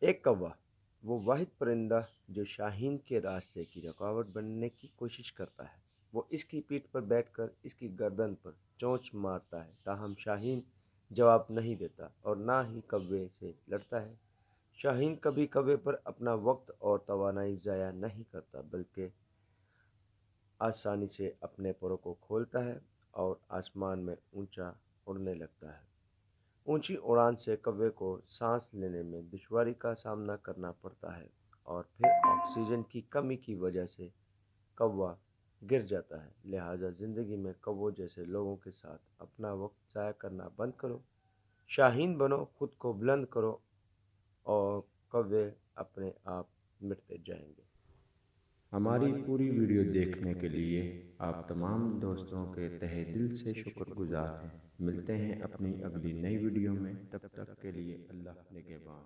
ایک کوا وہ واحد پرندہ جو شاہین کے راستے کی رکاوٹ بننے کی کوشش کرتا ہے۔ وہ اس کی پیٹھ پر بیٹھ کر اس کی گردن پر چونچ مارتا ہے، تاہم شاہین جواب نہیں دیتا اور نہ ہی کوے سے لڑتا ہے۔ شاہین کبھی کوے پر اپنا وقت اور توانائی ضائع نہیں کرتا، بلکہ آسانی سے اپنے پروں کو کھولتا ہے اور آسمان میں اونچا اڑنے لگتا ہے۔ اونچی اڑان سے کوے کو سانس لینے میں دشواری کا سامنا کرنا پڑتا ہے اور پھر آکسیجن کی کمی کی وجہ سے کوا گر جاتا ہے۔ لہٰذا زندگی میں کووں جیسے لوگوں کے ساتھ اپنا وقت ضائع کرنا بند کرو، شاہین بنو، خود کو بلند کرو اور کوے اپنے آپ مٹتے جائیں گے۔ ہماری پوری ویڈیو دیکھنے کے لیے آپ تمام دوستوں کے تہہ دل سے شکر گزار ہیں۔ ملتے ہیں اپنی اگلی نئی ویڈیو میں، تب تک کے لیے اللہ نگہبان۔